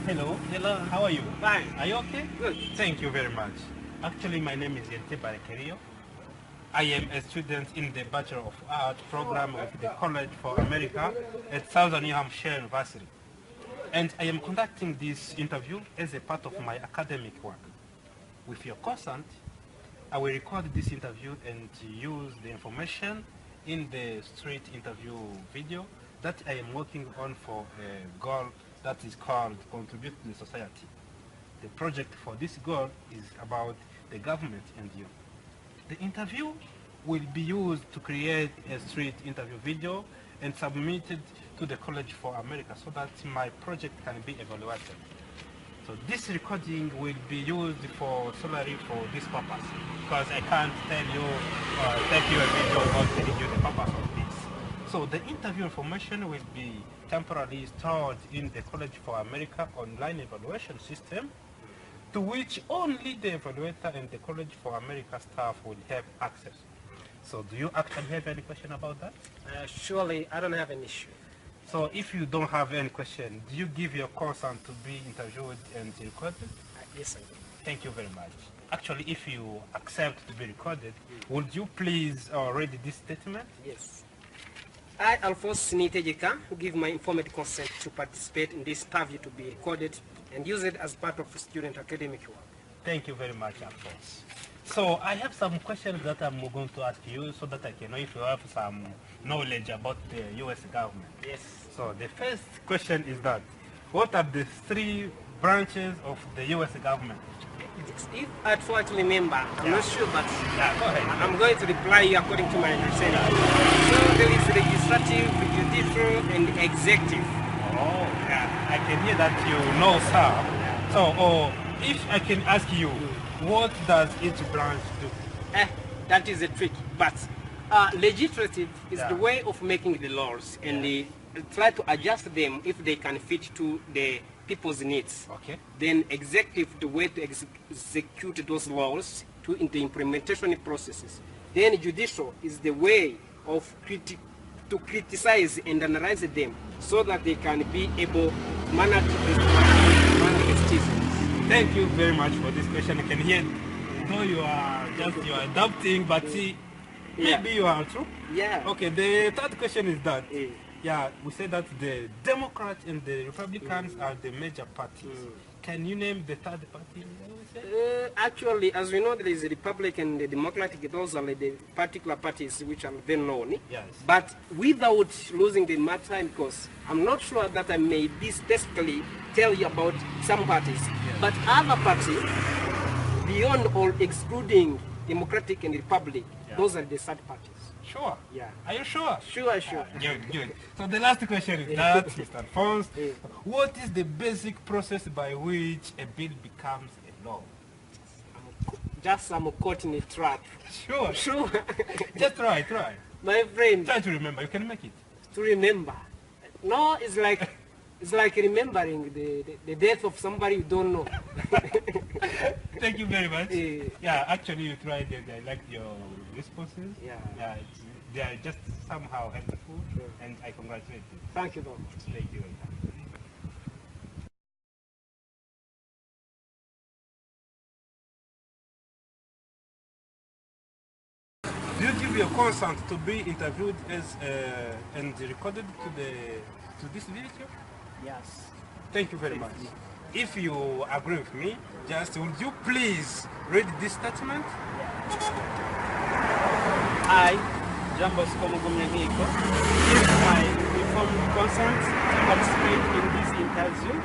Hello. Hello. How are you? Fine. Are you okay? Good. Thank you very much. Actually, my name is Heritier Barekeriyo. I am a student in the Bachelor of Arts program of the College for America at Southern New Hampshire University. And I am conducting this interview as a part of my academic work. With your consent, I will record this interview and use the information in the street interview video that I am working on for a goal that is called Contribute to the Society. The project for this goal is about the government and you. The interview will be used to create a street interview video and submitted to the College for America so that my project can be evaluated. So this recording will be used for salary for this purpose, because I can't tell you, take you a video without telling you the purpose of this. So the interview information will be temporarily stored in the College for America online evaluation system, to which only the evaluator and the College for America staff will have access. So do you actually have any question about that? Surely, I don't have an issue. So if you don't have any question, do you give your consent to be interviewed and recorded? Yes, I do. Thank you very much. Actually, if you accept to be recorded, would you please read this statement? Yes. I, Alphonse Sinitejeka, give my informed consent to participate in this interview to be recorded and use it as part of student academic work. Thank you very much, Alphonse. So I have some questions that I'm going to ask you so that I can know if you have some knowledge about the U.S. government. Yes. So the first question is that, what are the three branches of the U.S. government? If I try to remember, I'm not sure, but Go ahead. I'm going to reply you according to my understanding. So there is legislative, judicial, and executive. Oh, yeah. I can hear that you know, sir. So, if I can ask you, what does each branch do? That is a trick. But legislative is the way of making the laws, and they try to adjust them if they can fit to the people's needs. Okay. Then executive, the way to execute those laws in the implementation processes. Then judicial is the way of to criticize and analyze them so that they can be able to manage the citizens. Thank you very much for this question. I can hear, though you are adopting, but see, maybe you are true. Yeah. Okay, the third question is that, we say that the Democrats and the Republicans are the major parties. Can you name the third party? Actually, as we know, there is a Republican and the Democratic. Those are the particular parties which are well known. Yes. But without losing the much time, because I'm not sure that I may be specifically tell you about some parties. Yes. But other parties, beyond all excluding Democratic and Republic, those are the third parties. Sure. Yeah. Are you sure? Sure. Good. So the last question is that, Mr. Alphonse, what is the basic process by which a bill becomes a law? Just I'm caught in a trap. Sure. Just try. My friend. Try to remember. You can make it. To remember. No, it's like remembering the death of somebody you don't know. Thank you very much. Yeah, actually you tried it. I liked your responses. Yeah, they are just somehow helpful, and I congratulate you. Thank you very much. Thank you. Do you give your consent to be interviewed as and recorded to this video? Yes. Thank you very much. If you agree with me, just would you please read this statement? I, Jambo Skomugumyaniko, give my informed consent to participate in this interview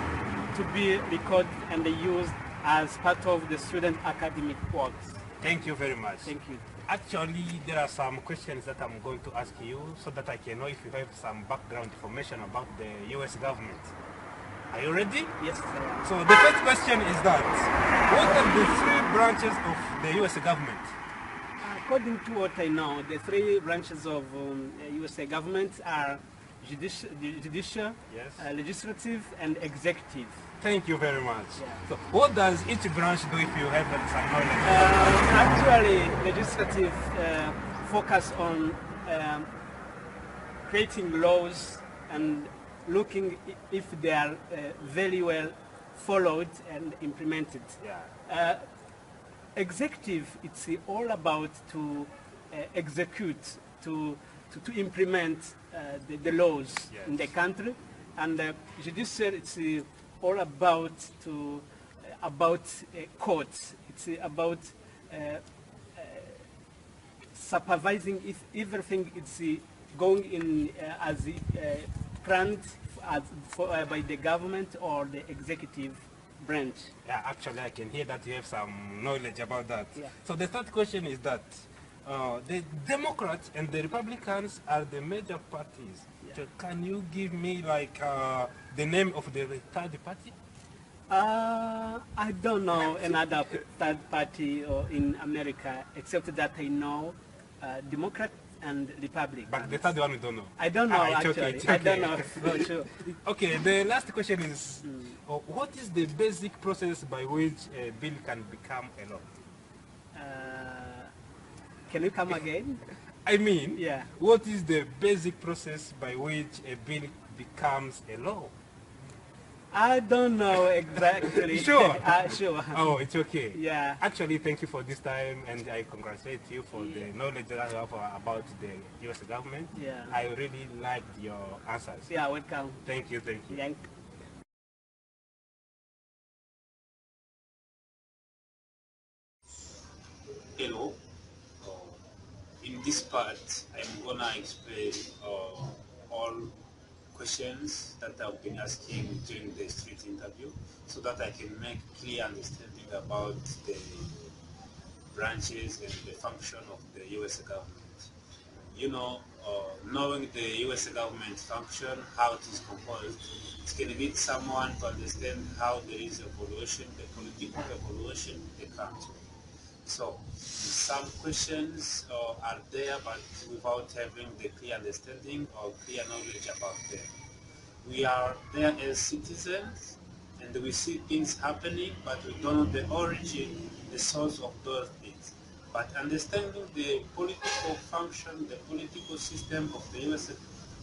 to be recorded and used as part of the student academic works. Thank you very much. Thank you. Actually, there are some questions that I'm going to ask you so that I can know if you have some background information about the U.S. government. Are you ready? Yes, I am. So the first question is that, what are the three branches of the U.S. government? According to what I know, the three branches of U.S. government are judicial, legislative, and executive. Thank you very much. Yeah. So what does each branch do if you have some knowledge? Actually, legislative focus on creating laws and looking if they are very well followed and implemented. Yeah. Executive, it's all about to execute, to implement the laws Yes. in the country, and judicial, it's all about to courts. It's about supervising if everything is going in as planned by the government or the executive branch. Yeah, actually, I can hear that you have some knowledge about that. Yeah. So the third question is that the Democrats and the Republicans are the major parties. Yeah. So can you give me like the name of the third party? I don't know another third party in America except that I know Democrat and Republican. But the third one we don't know. I don't know It's actually. okay, it's I okay. don't know for sure. Okay, the last question is, what is the basic process by which a bill can become a law? Can you come again? I mean, Yeah. what is the basic process by which a bill becomes a law? I don't know exactly. Sure. Sure. Oh, it's okay. Yeah. Actually, thank you for this time, and I congratulate you for the knowledge that you have about the U.S. government. Yeah. I really liked your answers. Yeah, welcome. Thank you, thank you. Yeah. Hello. In this part, I'm gonna explain all questions that I've been asking during the street interview, so that I can make clear understanding about the branches and the function of the U.S. government. You know, knowing the U.S. government function, how it is composed, it can lead someone to understand how there is evolution, the political evolution in the country. So some questions are there, but without having the clear understanding or clear knowledge about them. We are there as citizens, and we see things happening, but we don't know the origin, the source of those things. But understanding the political function, the political system of the U.S.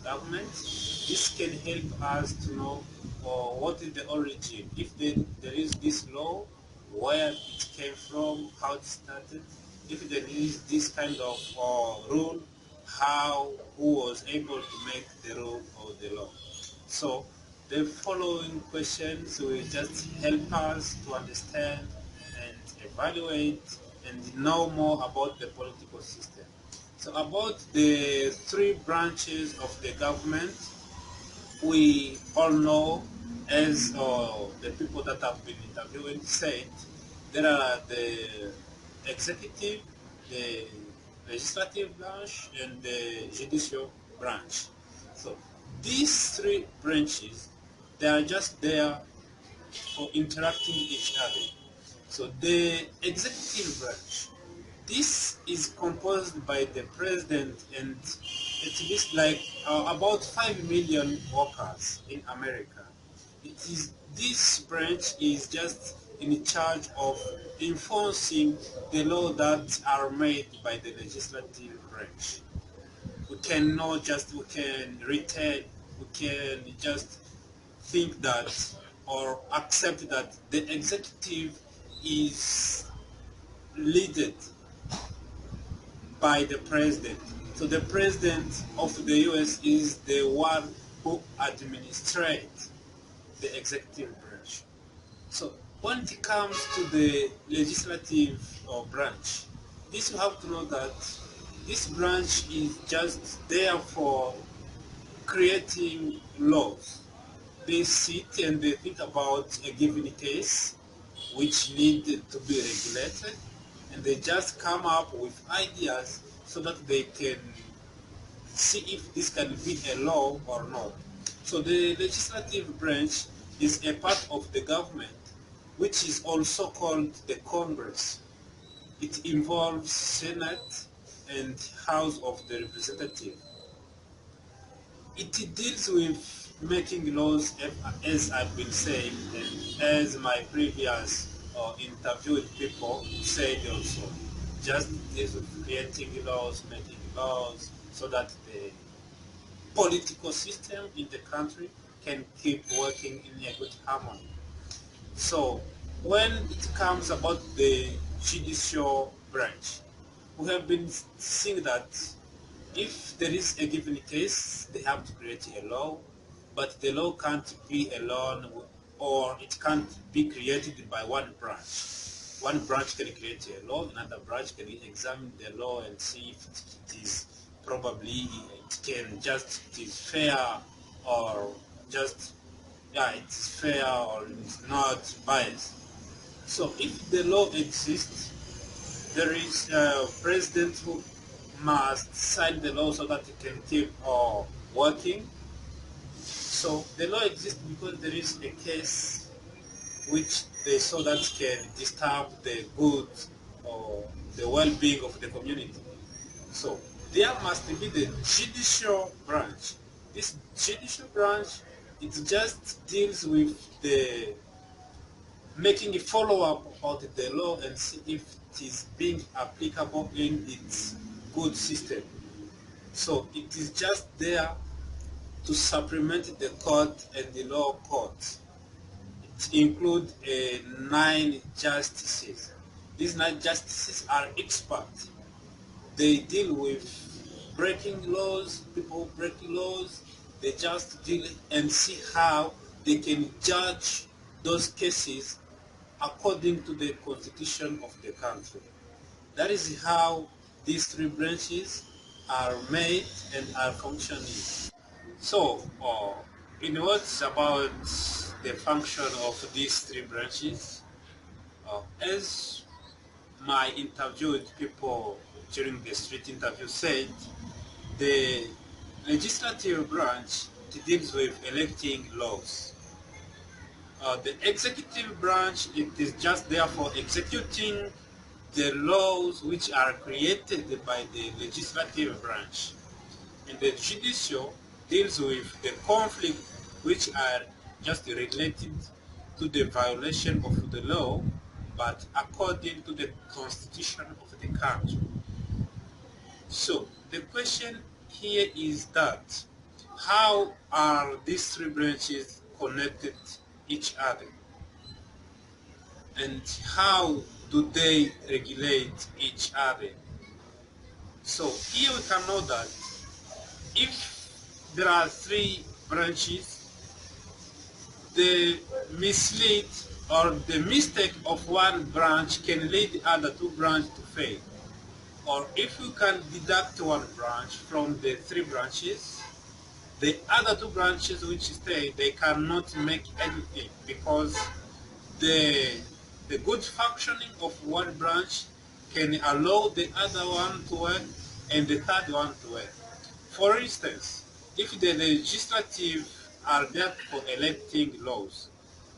government, this can help us to know what is the origin. If there is this law, where it came from, how it started, if there is this kind of rule, who was able to make the rule or the law. So the following questions will just help us to understand and evaluate and know more about the political system. So about the three branches of the government, we all know, as the people that have been interviewing said, there are the executive, the legislative branch, and the judicial branch. So these three branches, they are just there for interacting each other. So the executive branch, this is composed by the president and at least like about 5 million workers in America. This branch is just in charge of enforcing the law that are made by the legislative branch. We can just think that or accept that the executive is led by the president. So the president of the US is the one who administrates the executive branch. So when it comes to the legislative branch, this you have to know that this branch is just there for creating laws. They sit and they think about a given case which need to be regulated, and they just come up with ideas so that they can see if this can be a law or not. So the legislative branch is a part of the government which is also called the Congress. It involves Senate and House of the Representative. It deals with making laws, as I've been saying, and as my previous interviewed people said also. Just deals with creating laws, making laws, so that the political system in the country can keep working in a good harmony. So when it comes about the judicial branch, we have been seeing that if there is a given case, they have to create a law, but the law can't be alone, or it can't be created by one branch. One branch can create a law, another branch can examine the law and see if it is probably, it is fair, or just, yeah, it is fair, or it's not biased. So if the law exists, there is a president who must sign the law so that it can keep working. So the law exists because there is a case which they saw that can disturb the good or the well-being of the community. So there must be the judicial branch. This judicial branch, it just deals with the making a follow-up about the law and see if it is being applicable in its good system. So it is just there to supplement the court and the law court. It includes 9 justices. These 9 justices are experts. They deal with breaking laws, people breaking laws. They just deal and see how they can judge those cases according to the constitution of the country. That is how these 3 branches are made and are functioning. So, in what's about the function of these 3 branches, as my interviewed people during the street interview said, the legislative branch deals with electing laws. The executive branch, it is just there for executing the laws which are created by the legislative branch. And the judicial deals with the conflict which are just related to the violation of the law, but according to the constitution of the country. So the question here is that how are these 3 branches connected each other? And how do they regulate each other? So here we can know that if there are 3 branches, the mislead or the mistake of one branch can lead the other 2 branches to fail. Or if you can deduct one branch from the 3 branches, the other 2 branches which stay, they cannot make anything, because the good functioning of one branch can allow the other one to work and the third one to work. For instance, if the legislative are there for electing laws,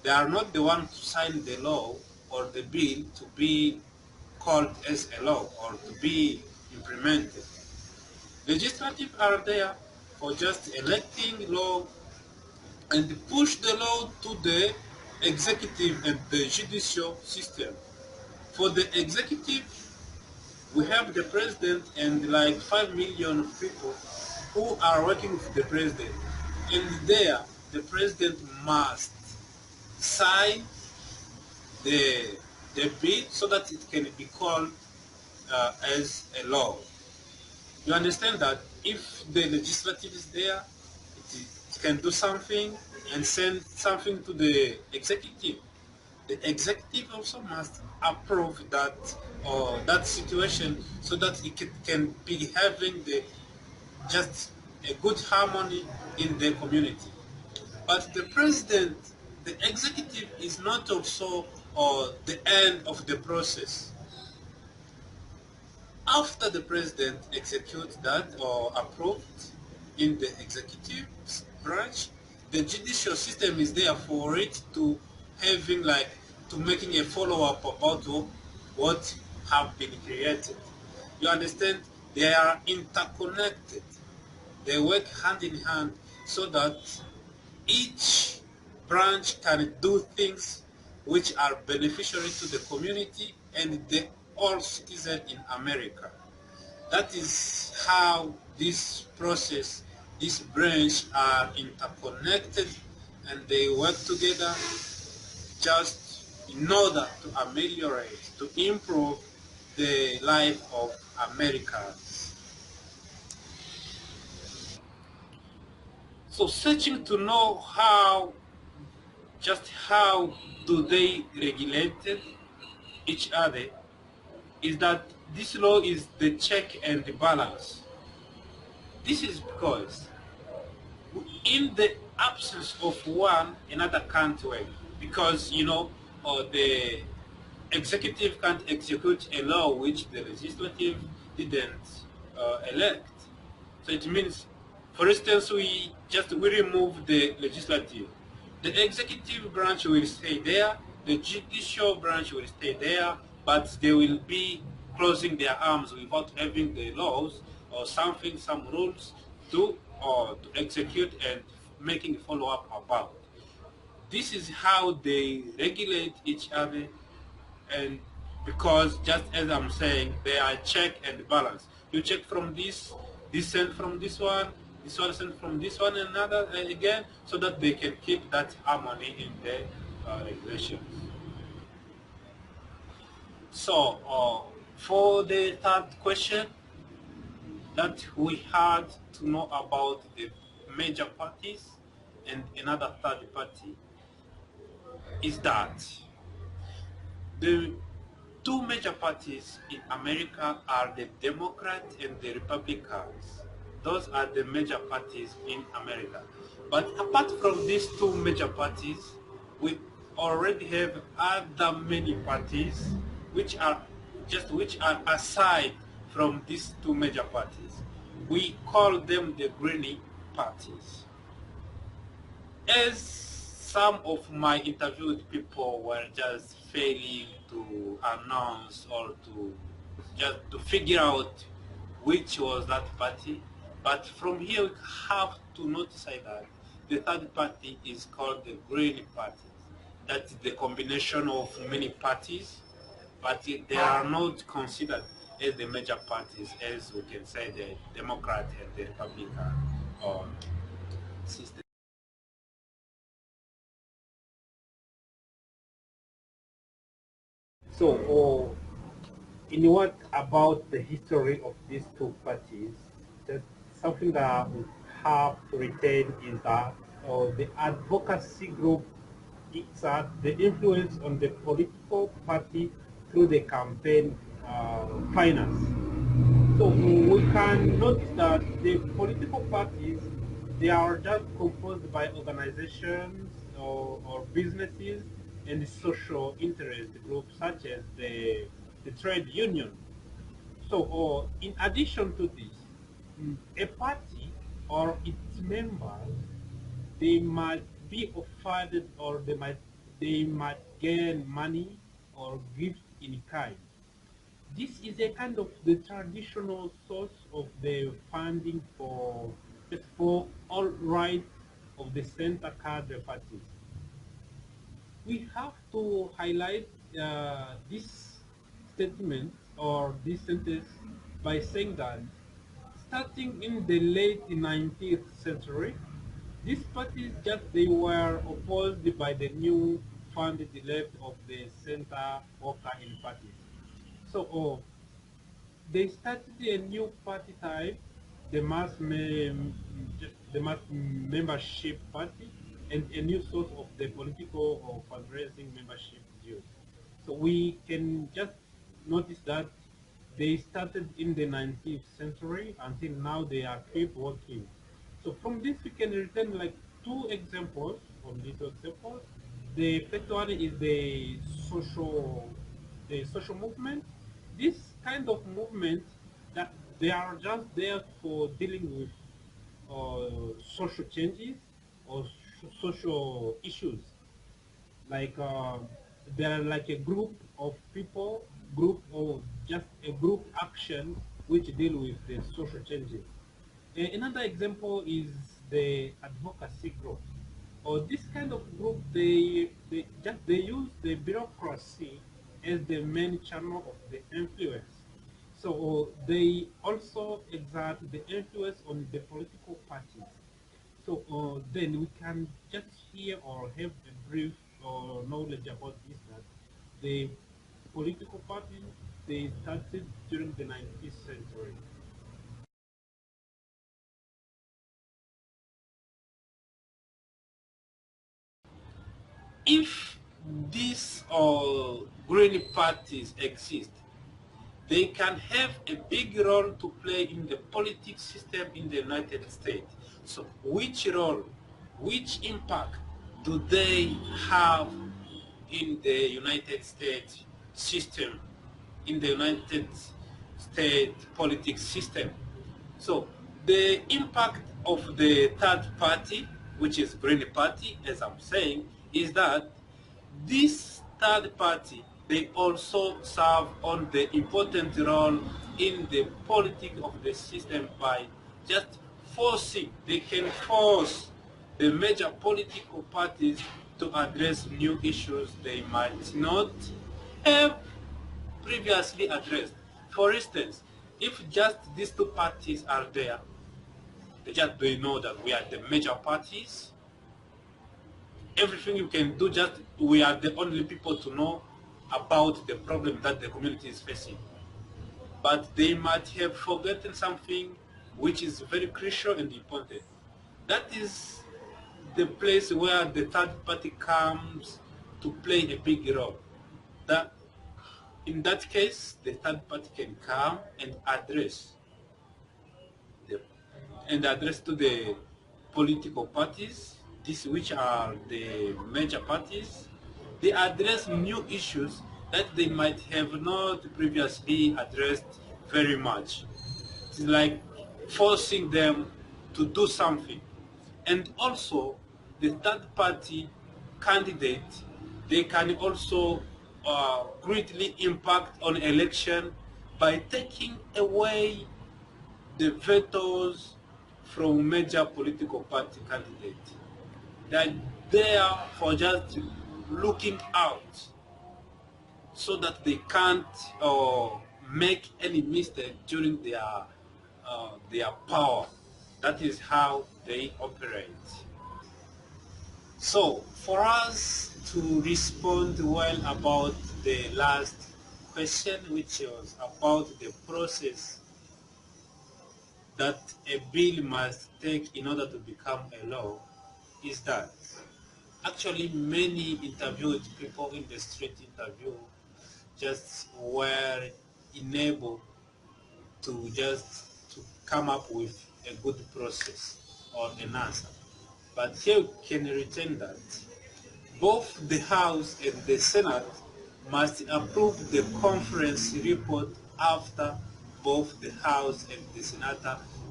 they are not the one to sign the law or the bill to be called as a law or to be implemented. Legislative are there for just electing law and push the law to the executive and the judicial system. For the executive, we have the president and like 5 million people who are working with the president. And there, the president must sign the bill so that it can be called as a law. You understand that if the legislative is there, it can do something and send something to the executive. The executive also must approve that situation so that it can be having just a good harmony in the community. But the president, the executive, is not also the end of the process. After the president executes that or approved in the executive branch, the judicial system is there for it to making a follow-up about what have been created. You understand? They are interconnected. They work hand in hand so that each branch can do things which are beneficiary to the community and the all citizens in America. That is how this process, this branch are interconnected and they work together just in order to ameliorate, to improve the life of Americans. So searching to know just how do they regulate each other, is that this law is the check and the balance. This is because in the absence of one, another can't work. Because, the executive can't execute a law which the legislative didn't elect. So it means, for instance, we remove the legislative. The executive branch will stay there, the judicial branch will stay there, but they will be closing their arms without having the laws or something, some rules to execute and making follow up about. This is how they regulate each other, and because just as I'm saying, they are check and balance. You check from this sent from this one sent from this one, and another again, so that they can keep that harmony in their regulations. So for the third question that we had to know about the major parties and another third party is that the two major parties in America are the Democrats and the Republicans. Those are the major parties in America. But apart from these two major parties, we already have other many parties which are aside from these two major parties. We call them the Green parties. As some of my interviewed people were just failing to announce or to just to figure out which was that party, but from here we have to notice that the third party is called the Green Party. That's the combination of many parties, but they are not considered as the major parties, as we can say the Democrat and the Republican system. So, in what about the history of these two parties? That something that we have to retain is that the advocacy group exerts the influence on the political party through the campaign finance. So we can notice that the political parties, they are just composed by organizations or businesses and social interest groups such as the trade union. So in addition to this, a party or its members, they might be offered or they might gain money or gifts in kind. This is a kind of the traditional source of the funding for all right of the center card parties. We have to highlight this statement or this sentence by saying that starting in the late 19th century, these parties just they were opposed by the new funded left of the center worker in parties. So they started a new party type, the the mass membership party, and a new source of the political or fundraising membership dues. So we can just notice that they started in the 19th century until now they are keep working. So from this we can return like two examples from these examples. The first one is the social movement. This kind of movement that they are just there for dealing with social changes or social issues, like they're like a group of people, group or just a group action which deal with the social changes. Another example is the advocacy group. Or this kind of group, they use the bureaucracy as the main channel of the influence. So they also exert the influence on the political parties. So then we can just hear or have a brief knowledge about this. That the political parties, they started during the 19th century. If these green parties exist, they can have a big role to play in the politics system in the United States. So which role, which impact do they have in the United States system, in the United States politics system? So the impact of the third party, which is Green Party, as I'm saying, is that this third party, they also serve on the important role in the politics of the system by just forcing, they can force the major political parties to address new issues they might not have previously addressed. For instance, if just these two parties are there, they know that we are the major parties. Everything you can do, just we are the only people to know about the problem that the community is facing. But they might have forgotten something which is very crucial and important. That is the place where the third party comes to play a big role. That in that case, the third party can come and address to the political parties, these which are the major parties. They address new issues that they might have not previously addressed very much. It's like forcing them to do something. And also, the third party candidate, they can also greatly impact on election by taking away the vetoes from major political party candidates. They are there for just looking out so that they can't make any mistake during their power. That is how they operate. So, for us to respond well about the last question, which was about the process that a bill must take in order to become a law, is that actually many interviewed people in the street interview just were enabled to come up with a good process or an answer. But here we can retain that both the House and the Senate must approve the conference report after both the House and the Senate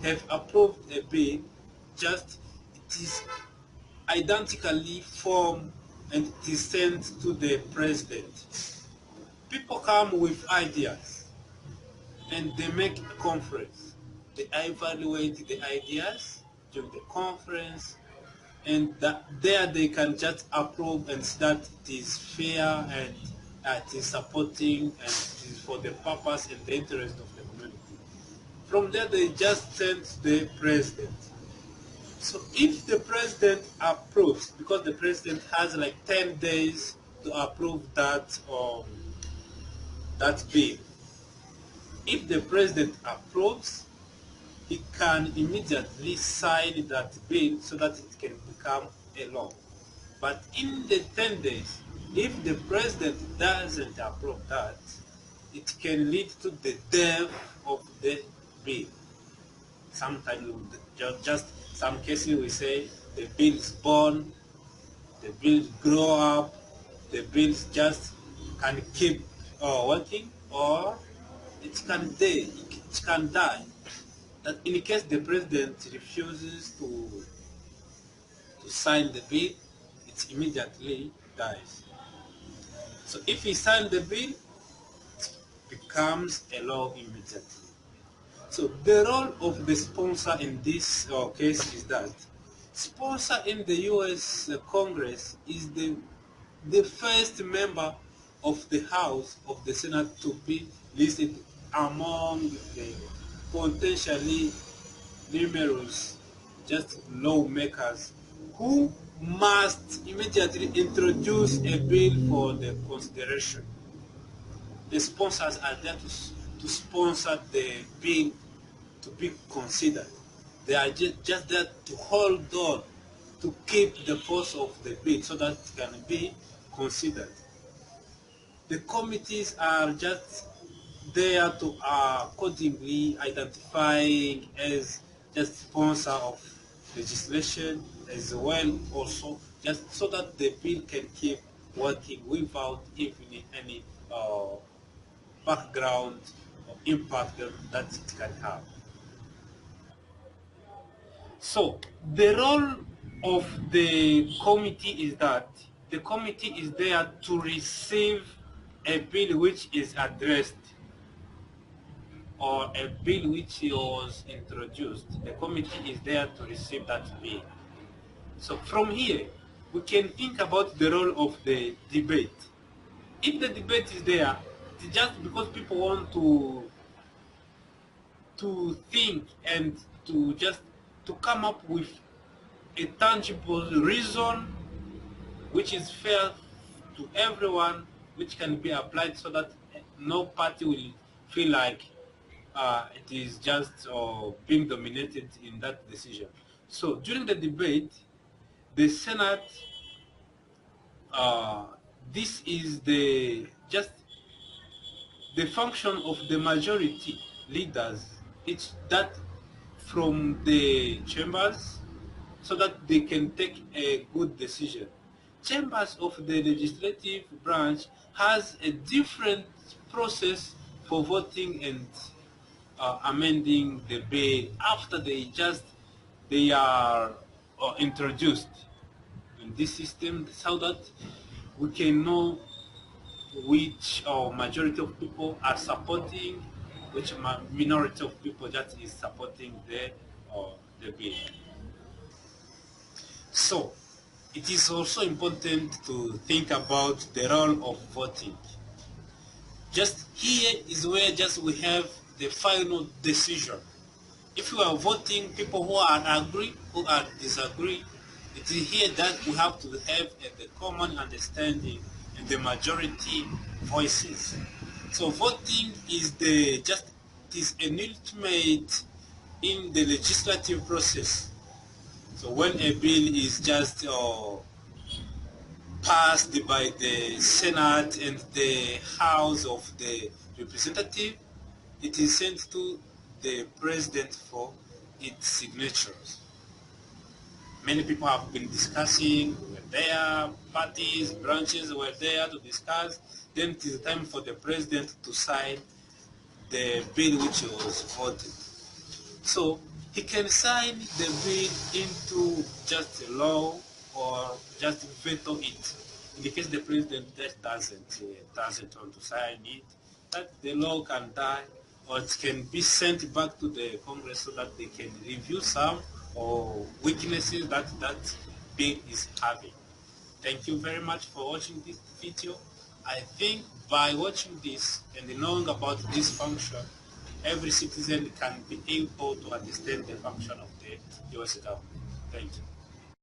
have approved a bill. Just it is identically formed and it is sent to the president. People come with ideas and they make a conference. They evaluate the ideas during the conference, and there they can just approve and that it is fair and it is supporting and it is for the purpose and the interest of the community. From there they just send the president. So if the president approves, because the president has like 10 days to approve that bill, if the president approves, he can immediately sign that bill so that it can become a law. But in the 10 days, if the president doesn't approve that, it can lead to the death of the bill. Sometimes, just some cases we say the bill is born, the bill grow up, the bill just can keep working, or it can die. That in case the president refuses to sign the bill, it immediately dies. So if he signs the bill, it becomes a law immediately. So the role of the sponsor in this case is that sponsor in the U.S. Congress is the first member of the House of the Senate to be listed among the potentially numerous just lawmakers who must immediately introduce a bill for the consideration. the sponsors are there to sponsor the bill to be considered. They are just there to hold on, to keep the force of the bill so that it can be considered. The committees are just there to accordingly identifying as just sponsor of legislation as well, also just so that the bill can keep working without even any background or impact that it can have. So the role of the committee is that the committee is there to receive a bill which is addressed or a bill which was introduced. The committee is there to receive that bill. So from here, we can think about the role of the debate. If the debate is there, it's just because people want to think and to come up with a tangible reason which is fair to everyone, which can be applied so that no party will feel like it is just being dominated in that decision. So during the debate, the Senate, this is just the function of the majority leaders. It's that from the chambers so that they can take a good decision. Chambers of the legislative branch has a different process for voting and amending the bill after they are introduced in this system, so that we can know which majority of people are supporting, which minority of people that is supporting the bill. So it is also important to think about the role of voting. Just here is where just we have the final decision. If we are voting people who are agree, who are disagree, it is here that we have to have the common understanding and the majority voices. So voting is it is an ultimate in the legislative process. So when a bill is just passed by the Senate and the House of the Representatives, it is sent to the President for its signatures. Many people have been discussing, were there, parties, branches were there to discuss. Then it is time for the President to sign the bill which was voted. So he can sign the bill into just a law or just veto it. In the case the President just doesn't want to sign it, that the law can die, or it can be sent back to the Congress so that they can review some or weaknesses that bill is having. Thank you very much for watching this video. I think by watching this and knowing about this function, every citizen can be able to understand the function of the US government. Thank you.